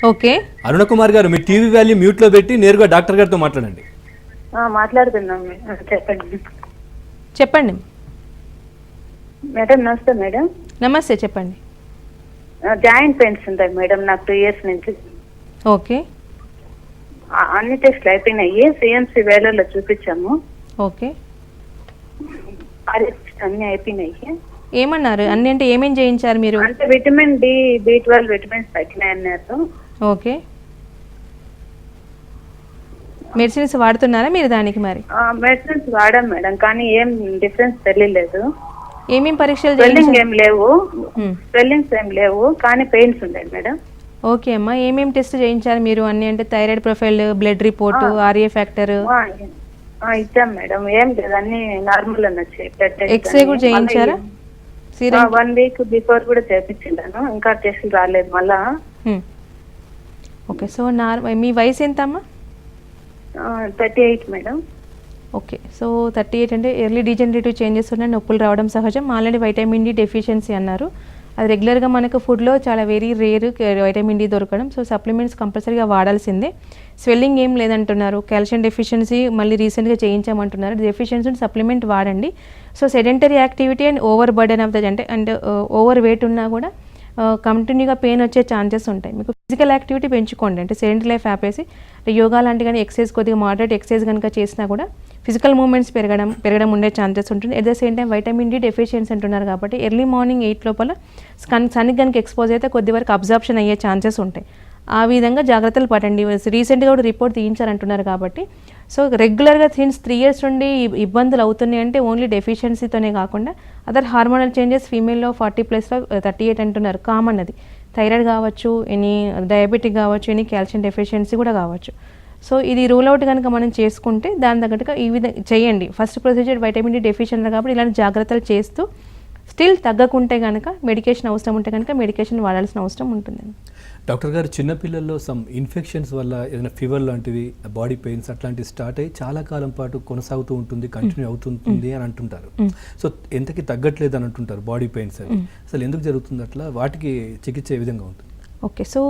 S2: ఓకే,
S1: అరుణ కుమార్ గారు, మీ టీవీ వాల్యూ మ్యూట్లో పెట్టి నేరుగా డాక్టర్ గారితో మాట్లాడండి.
S7: మాట్లాడుతున్నాం. చెప్పండి
S2: చెప్పండి
S7: మేడం. నమస్తే మేడం.
S2: నమస్తే, చెప్పండి.
S7: జాయింట్ పెయిన్స్ ఉంటాయి మేడం నాకు 2 years నుంచి.
S2: ఓకే,
S7: అన్ని టెస్ట్లు అయిపోయినాయి, సిఎంసి వేలలో చూపించాము.
S2: ఓకే,
S7: అన్ని అయిపోయినాయి.
S2: ఏమన్నారు అన్ని అంటే ఏమేం చేయించారు మీరు?
S7: అంటే విటమిన్ డి, B12 విటమిన్స్ తగ్గినాయి అన్నారు.
S2: ఓకే, మెడిసిన్స్ వాడుతున్నారా మీరు దానికి? మరి
S7: మెడిసిన్స్ వాడాం మేడం, కానీ ఏం డిఫరెన్స్ తెలియలేదు.
S2: ఏమేం పరీక్షలు
S7: స్వెల్లింగ్ ఏం లేవు, స్వెల్లింగ్స్ ఏం లేవు, కానీ పెయిన్స్ ఉన్నాయి మేడం.
S2: ఓకే అమ్మా, ఏమేం టెస్ట్ చేయించారు మీరు అన్ని అంటే? Thyroid profile, blood report, RA factor
S7: ఇచ్చాం మేడం. ఏం లేదు, అన్ని నార్మల్ అనొచ్చు.
S2: ఎక్స్రే కూడా చేయించారా?
S7: 1 week బిఫోర్ కూడా చేయించాను, ఇంకా టెస్ట్ రాలేదు మళ్ళా.
S2: ఓకే, సో మీ వయసు ఎంత అమ్మా?
S7: 38 మేడం.
S2: ఓకే, సో 38 అంటే ఎర్లీ డీజనరేటివ్ చేంజెస్ ఉన్న నొప్పులు రావడం సహజం. ఆల్రెడీ వైటమిన్ డి డెఫిషియన్సీ అన్నారు, అది రెగ్యులర్గా మనకు ఫుడ్లో చాలా వెరీ రేర్ వైటమిన్ డి దొరకడం. సో సప్లిమెంట్స్ కంపల్సరీగా వాడాల్సిందే. స్వెల్లింగ్ ఏం లేదంటున్నారు, కాల్షియం డెఫిషియన్సీ మళ్ళీ రీసెంట్గా చేయించామంటున్నారు. డెఫిషియన్సీ సప్లిమెంట్ వాడండి. So sedentary activity and over burden of the అంటే ఓవర్ వెయిట్ ఉన్నా కూడా కంటిన్యూగా పెయిన్ వచ్చే ఛాన్సెస్ ఉంటాయి. మీకు ఫిజికల్ యాక్టివిటీ పెంచుకోండి, అంటే సెడెంటరీ లైఫ్ ఆపేసి యోగా లాంటి కానీ ఎక్సర్సైజ్, కొద్దిగా మోడరేట్ ఎక్సర్సైజ్ కనుక చేసినా కూడా ఫిజికల్ మూమెంట్స్ పెరగడం ఉండే ఛాన్సెస్ ఉంటుంది. At the same time vitamin D deficiency అంటున్నారు కాబట్టి ఎర్లీ మార్నింగ్ 8 లోపల సన్కి కనుక ఎక్స్పోజ్ అయితే కొద్ది వరకు అబ్జార్ప్షన్ అయ్యే ఛాన్సెస్ ఉంటాయి. ఆ విధంగా జాగ్రత్తలు పడండి. రీసెంట్గా కూడా రిపోర్ట్ తీయించారంటున్నారు కాబట్టి సో రెగ్యులర్గా సిన్స్ 3 years నుండి ఇబ్బందులు అవుతున్నాయి అంటే ఓన్లీ డెఫిషియన్సీతోనే కాకుండా అదర్ హార్మోనల్ చేంజెస్ ఫీమేల్లో 40+లో 38 అంటున్నారు, కామన్ అది. థైరాయిడ్ కావచ్చు, ఎనీ డయాబెటిక్ కావచ్చు, ఎనీ కాల్షియం డెఫిషియన్సీ కూడా కావచ్చు. సో ఇది రూల్ అవుట్ కనుక మనం చేసుకుంటే దాని తగ్గట్టుగా ఈ విధంగా చేయండి. First procedure vitamin D deficient కాబట్టి ఇలాంటి జాగ్రత్తలు చేస్తూ స్టిల్ తగ్గకుంటే కనుక మెడికేషన్ అవసరం ఉంటే కనుక మెడికేషన్ వాడాల్సిన అవసరం ఉంటుంది.
S1: డాక్టర్ గారు, చిన్నపిల్లల్లో సమ్ ఇన్ఫెక్షన్స్ వల్ల ఏదైనా ఫీవర్ లాంటివి, బాడీ పెయిన్స్ అట్లాంటివి స్టార్ట్ అయ్యి చాలా కాలం పాటు కొనసాగుతూ ఉంటుంది, కంటిన్యూ అవుతుంటుంది అని అంటుంటారు. సో ఎంతకి తగ్గట్లేదు అని అంటుంటారు బాడీ పెయిన్స్ అని. అసలు ఎందుకు జరుగుతుంది అట్లా? వాటికి చికిత్స ఏ విధంగా ఉంటుంది?
S2: ఓకే, సో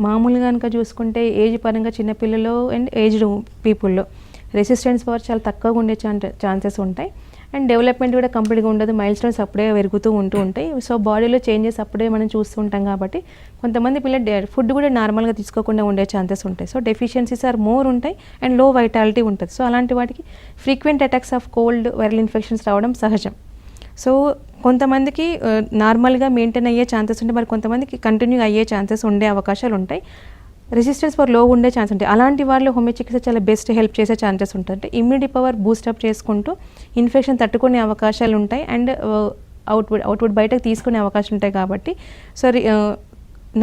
S2: మామూలుగా కనుక చూసుకుంటే ఏజ్ పరంగా చిన్నపిల్లలు అండ్ ఏజ్డ్ పీపుల్లో రెసిస్టెన్స్ పవర్ చాలా తక్కువగా ఉండే ఛాన్సెస్ ఉంటాయి. అండ్ డెవలప్మెంట్ కూడా కంప్లీట్గా ఉండదు, మైల్ స్టోన్స్ అప్పుడే పెరుగుతూ ఉంటాయి. సో బాడీలో చేంజెస్ అప్పుడే మనం చూస్తూ ఉంటాం కాబట్టి కొంతమంది పిల్లలు ఫుడ్ కూడా నార్మల్గా తీసుకోకుండా ఉండే ఛాన్సెస్ ఉంటాయి. సో డెఫిషియన్సీస్ ఆర్ మోర్ ఉంటాయి అండ్ లో వైటాలిటీ ఉంటుంది. సో అలాంటి వాటికి frequent attacks of cold, viral infections రావడం సహజం. సో కొంతమందికి నార్మల్గా మెయింటైన్ అయ్యే ఛాన్సెస్ ఉంటాయి, మరి కొంతమందికి కంటిన్యూ అయ్యే ఛాన్సెస్ ఉండే అవకాశాలు ఉంటాయి. రెసిస్టెన్స్ పవర్ లో ఉండే ఛాన్స్ ఉంటాయి. అలాంటి వాళ్ళు హోమియో చికిత్స చాలా బెస్ట్ హెల్ప్ చేసే ఛాన్సెస్ ఉంటాయి. అంటే ఇమ్యూనిటీ పవర్ బూస్టప్ చేసుకుంటూ ఇన్ఫెక్షన్ తట్టుకునే అవకాశాలు ఉంటాయి అండ్ అవుట్పుట్ బయటకు తీసుకునే అవకాశం ఉంటాయి కాబట్టి సో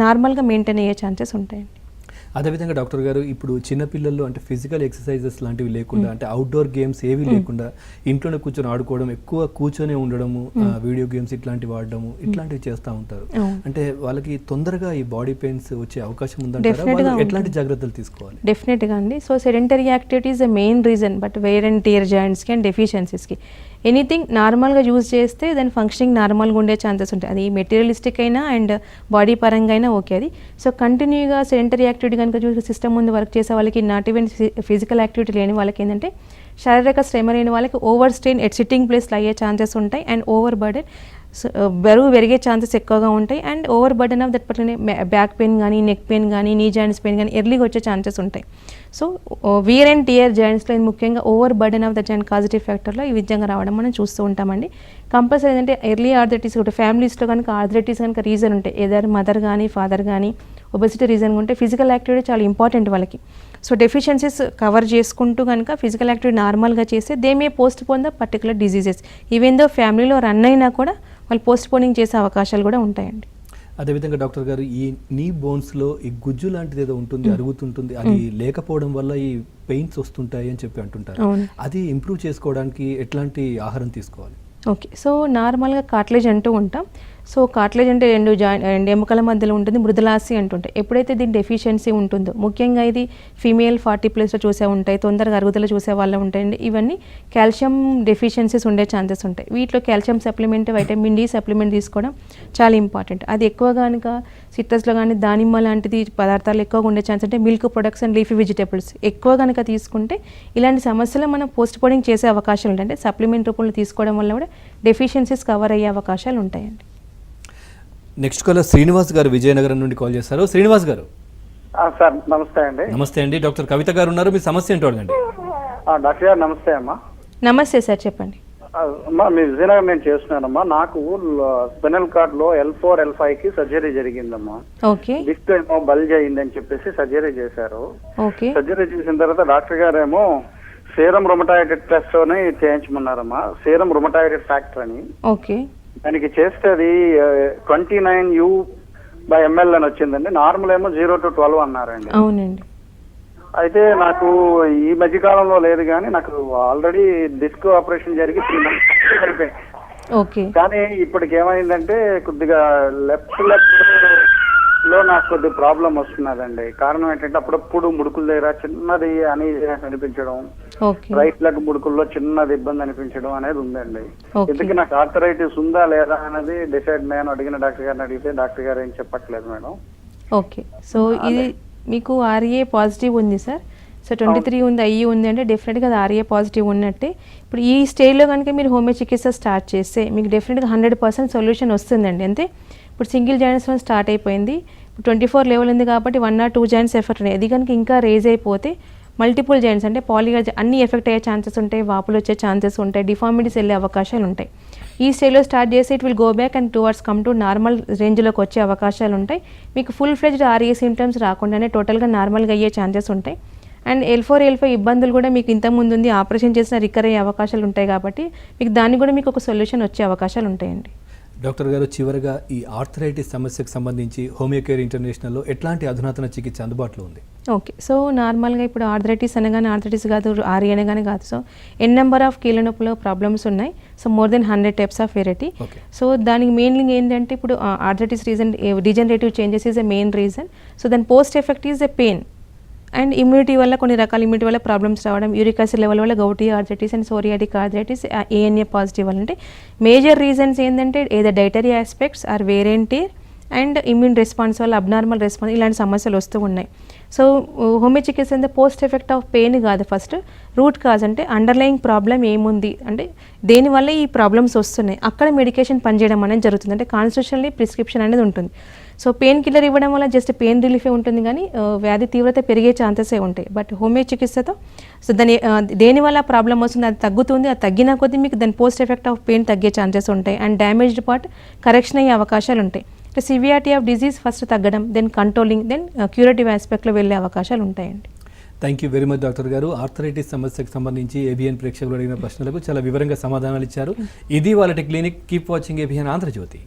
S2: నార్మల్గా మెయింటైన్ అయ్యే ఛాన్సెస్ ఉంటాయండి.
S1: అదేవిధంగా డాక్టర్ గారు, ఇప్పుడు చిన్నపిల్లలు అంటే ఫిజికల్ ఎక్సర్సైజెస్ లాంటివి లేకుండా, అంటే అవుట్డోర్ గేమ్స్ ఏవి లేకుండా ఇంట్లోనే కూర్చొని ఆడుకోవడం, ఎక్కువ కూర్చొని ఉండడము, వీడియో గేమ్స్ ఇట్లాంటివి వాడడము, ఇట్లాంటివి చేస్తూ ఉంటారు. అంటే వాళ్ళకి తొందరగా ఈ బాడీ పెయిన్స్ వచ్చే అవకాశం ఉందంటారా? వాళ్ళు ఎట్లాంటి జాగ్రత్తలు తీసుకోవాలి?
S2: డెఫినెట్గా అండి. So sedentary activity is the main reason, but wear and tear జాయింట్స్కి అండ్ డెఫిషియన్సీస్కి ఎనీథింగ్ నార్మల్గా యూజ్ చేస్తే దాని ఫంక్షనింగ్ నార్మల్గా ఉండే ఛాన్సెస్ ఉంటాయి. అది మెటీరియలిస్టిక్ అయినా అండ్ బాడీ పరంగా అయినా ఓకే అది. సో కంటిన్యూగా సెడెంటరీ యాక్టివిటీ కనుక చూసి సిస్టమ్ ముందు వర్క్ చేసే వాళ్ళకి, నాట్ ఈవెన్ ఫిజికల్ యాక్టివిటీ లేని వాళ్ళకి ఏంటంటే శారీరక శ్రమ లేని వాళ్ళకి ఓవర్ స్ట్రెయిన్ ఎట్ సిట్టింగ్ ప్లేస్లో అయ్యే ఛాన్సెస్ ఉంటాయి అండ్ ఓవర్ బర్డెన్ బరువు పెరిగే ఛాన్సెస్ ఎక్కువగా ఉంటాయి and over burden of that పట్లనే బ్యాక్ పెయిన్ కానీ, నెక్ పెయిన్ కానీ, నీ జాయింట్స్ పెయిన్ కానీ ఎర్లీగా వచ్చే ఛాన్సెస్ ఉంటాయి. సో వీర్ అండ్ టియర్ జాయింట్స్లో ముఖ్యంగా over burden of the joint causative ఫ్యాక్టర్లో ఈ విధంగా రావడం మనం చూస్తూ ఉంటామండి. కంపల్సరీ ఏంటంటే ఎర్లీ ఆర్థరైటిస్ ఒకటి ఫ్యామిలీస్లో కనుక ఆర్థరైటిస్ కనుక రీజన్ ఉంటాయి, ఏదైనా మదర్ కానీ ఫాదర్ కానీ ఒబెసిటీ రీజన్ ఉంటే ఫిజికల్ యాక్టివిటీ చాలా ఇంపార్టెంట్ వాళ్ళకి. సో డెఫిషియన్సీస్ కవర్ చేసుకుంటూ కనుక ఫిజికల్ యాక్టివిటీ నార్మల్గా చేస్తే they may post phone the particular diseases. Even though ఫ్యామిలీలో రన్ అయినా కూడా వాళ్ళు పోస్ట్ పోనింగ్ చేసే అవకాశాలు కూడా ఉంటాయండి.
S1: అదేవిధంగా డాక్టర్ గారు, ఈ నీ బోన్స్లో ఈ గుజ్జు లాంటిది ఏదో ఉంటుంది, అరుగుతుంటుంది, అది లేకపోవడం వల్ల ఈ పెయిన్స్ వస్తుంటాయి అని చెప్పి అంటుంటారు. అది ఇంప్రూవ్ చేసుకోవడానికి ఎట్లాంటి ఆహారం తీసుకోవాలి?
S2: ఓకే, సో నార్మల్గా కార్టిలేజ్ అంటూ ఉంటాం. సో కార్టిలేజ్ అంటే రెండు ఎముకల మధ్యలో ఉంటుంది, మృదులాసి అంటుంటాయి. ఎప్పుడైతే దీని డెఫిషియన్సీ ఉంటుందో, ముఖ్యంగా ఇది ఫీమేల్ 40+లో చూసే ఉంటాయి, తొందరగా అరుగుదల చూసే వాళ్ళు ఉంటాయండి. ఇవన్నీ కాల్షియం డెఫిషియన్సీస్ ఉండే ఛాన్సెస్ ఉంటాయి. వీటిలో calcium supplement, vitamin D supplement తీసుకోవడం చాలా ఇంపార్టెంట్. అది ఎక్కువ కనుక సిట్రస్లో కానీ దానిమ్మ లాంటిది పదార్థాలు ఎక్కువగా ఉండే ఛాన్స్ అంటే milk products and leafy vegetables ఎక్కువ కనుక తీసుకుంటే ఇలాంటి సమస్యలు మనం పోస్ట్ పోనింగ్ చేసే అవకాశాలు ఉంటాయి. అంటే సప్లిమెంట్ రూపంలో తీసుకోవడం వల్ల కూడా డెఫిషియన్సీస్ కవర్ అయ్యే అవకాశాలు ఉంటాయండి.
S1: నెక్స్ట్ కాలర్ శ్రీనివాస్ గారు విజయనగరం నుండి కాల్ చేస్తారు. శ్రీనివాస్ గారు.
S4: సార్ నమస్తే అండి.
S1: నమస్తే అండి. డాక్టర్ కవిత గారు ఉన్నారు, మీ సమస్య ఏంటో అడగండి.
S4: డాక్టర్ గారు నమస్తే అమ్మా.
S2: నమస్తే సార్, చెప్పండి.
S4: అమ్మా మీ విజయనగరం నేను చేస్తున్నానమ్మా. నాకు స్పెనల్ కార్డ్ లో L4 L5 కి సర్జరీ జరిగిందమ్మా.
S2: ఓకే.
S4: డిస్క్ ఏమో బల్జ్ అయిందని చెప్పేసి సర్జరీ చేశారు.
S2: ఓకే.
S4: సర్జరీ చేసిన తర్వాత డాక్టర్ గారు ఏమో సీరం రుమటాయిడ్ టెస్ట్ అని చేయించమన్నారమ్మా, సీరం రుమటాయిడ్ ఫ్యాక్టర్ అని.
S2: ఓకే.
S4: దానికి చేస్తే అది 29U/ml అని వచ్చిందండి. నార్మల్ ఏమో 0 to 12 అన్నారండి.
S2: అవునండి.
S4: అయితే నాకు ఈ మధ్య కాలంలో లేదు కానీ నాకు ఆల్రెడీ డిస్క్ ఆపరేషన్ జరిగి 3 months అయిపోయింది.
S2: ఓకే.
S4: కానీ ఇప్పటికి ఏమైందంటే కొద్దిగా లెఫ్ట్ లో నాకు కొద్ది ప్రాబ్లం వస్తున్నదండి. కారణం ఏంటంటే అప్పుడప్పుడు ముడుకుల దగ్గర చిన్నది అని అనిపించడం, రైట్ లెగ్ ముడుకుల్లో చిన్నది ఇబ్బంది అనిపించడం అనేది ఉందండి. ఎందుకు నాకు ఆర్థరైటిస్ ఉందా లేదా అనేది డిసైడ్ నేను అడిగిన డాక్టర్ గారిని అడిగితే డాక్టర్ గారు ఏం చెప్పట్లేదు మేడం.
S2: ఓకే, సో ఇది మీకు RA పాజిటివ్ ఉంది సార్. సో 23 ఉంది, IE ఉంది అంటే డెఫినెట్గా అది RA పాజిటివ్ ఉన్నట్టే. ఇప్పుడు ఈ స్టేజ్లో కనుక మీరు హోమియో చికిత్స స్టార్ట్ చేస్తే మీకు డెఫినెట్గా 100% సొల్యూషన్ వస్తుందండి. అంతే ఇప్పుడు సింగిల్ జాయింట్స్లో స్టార్ట్ అయిపోయింది, ఇప్పుడు 24 లెవెల్ ఉంది కాబట్టి 1 or 2 జాయింట్స్ ఎఫర్ట్ ఉన్నాయి. అది కనుక ఇంకా రేజ్ అయిపోతే మల్టిపుల్ జాయింట్స్ అంటే పాలిగా అన్ని ఎఫెక్ట్ అయ్యే ఛాన్సెస్ ఉంటాయి, వాపులు వచ్చే ఛాన్సెస్ ఉంటాయి, డిఫార్మిటీస్ వెళ్ళే అవకాశాలు ఉంటాయి. ఈ స్టేజ్లో స్టార్ట్ చేసి it will go back and towards come to normal రేంజ్లోకి వచ్చే అవకాశాలు ఉంటాయి. మీకు ఫుల్ ఫ్లెడ్జ్డ్ ఆర్ఏ సిమ్టమ్స్ రాకుండానే టోటల్గా నార్మల్గా అయ్యే ఛాన్సెస్ ఉంటాయి. అండ్ L4 ఇబ్బందులు కూడా మీకు ఇంతకుముందు ఉంది, ఆపరేషన్ చేసిన రికర్ అయ్యే అవకాశాలు ఉంటాయి కాబట్టి మీకు దానికి కూడా మీకు ఒక సొల్యూషన్ వచ్చే అవకాశాలు ఉంటాయండి.
S1: డాక్టర్ గారు, చివరిగా ఈ ఆర్థరైటిస్ సమస్యకు సంబంధించి హోమియోకేర్ ఇంటర్నేషనల్లో ఎట్లాంటి అధునాతన చికిత్స అందుబాటులో ఉంది?
S2: ఓకే, సో నార్మల్గా ఇప్పుడు ఆర్థరైటిస్ అనగానే ఆర్థరైటిస్ కాదు, ఆర్ఏ అనగానే కాదు. సో నెంబర్ ఆఫ్ కీళ్ళ నొప్పులో ప్రాబ్లమ్స్ ఉన్నాయి. So more than 100 types of variety. So దానికి మెయిన్లీ ఏంటంటే ఇప్పుడు arthritis degenerative changes is a main reason. So దాని post effect is a pain and immunity వల్ల కొన్ని రకాల ఇమ్యూనిటీ వల్ల ప్రాబ్లమ్స్ రావడం, యూరిక్ యాసిడ్ లెవెల్ వల్ల gouty arthritis and psoriatic arthritis, ANA positive వల్ల. అంటే మేజర్ రీజన్స్ ఏంటంటే ఏదో డైటరీ ఆస్పెక్ట్స్ ఆర్ వేరెంటీర్ అండ్ ఇమ్యూన్ రెస్పాన్స్ వల్ల అబ్నార్మల్ రెస్పాన్స్, ఇలాంటి సమస్యలు వస్తూ ఉన్నాయి. సో హోమియో చికిత్స అంటే పోస్ట్ ఎఫెక్ట్ ఆఫ్ పెయిన్ కాదు, ఫస్ట్ రూట్ కాజ్ అంటే అండర్లయింగ్ ప్రాబ్లం ఏముంది అంటే దేనివల్ల ఈ ప్రాబ్లమ్స్ వస్తున్నాయి, అక్కడ మెడికేషన్ పనిచేయడం అనేది జరుగుతుంది. అంటే కాన్స్టిట్యూషనల్లీ ప్రిస్క్రిప్షన్ అనేది ఉంటుంది. సో పెయిన్ కిల్లర్ ఇవ్వడం వల్ల జస్ట్ పెయిన్ రిలీఫే ఉంటుంది కానీ వ్యాధి తీవ్రత పెరిగే ఛాన్సెసే ఉంటాయి. బట్ హోమియో చికిత్సతో సో దేనివల్ల ప్రాబ్లం వస్తుంది అది తగ్గుతుంది, అది తగ్గిన కొద్దీ మీకు దాని పోస్ట్ ఎఫెక్ట్ ఆఫ్ పెయిన్ తగ్గే ఛాన్సెస్ ఉంటాయి అండ్ డ్యామేజ్డ్ పార్ట్ కరెక్షన్ అయ్యే అవకాశాలు ఉంటాయి. అంటే సివియారిటీ ఆఫ్ డిజీజ్ ఫస్ట్ తగ్గడం, దెన్ కంట్రోలింగ్, దెన్ క్యూరేటివ్ ఆస్పెక్ట్లో వెళ్ళే అవకాశాలు ఉంటాయండి.
S1: Thank you very much doctor గారు. ఆర్థరైటిస్ సమస్యకు సంబంధించి ABN ప్రేక్షకులు అడిగిన ప్రశ్నలకు చాలా వివరంగా సమాధానాలు ఇచ్చారు. ఇది వాళ్ళ clinic. Keep watching ABN Andhra Jyothi.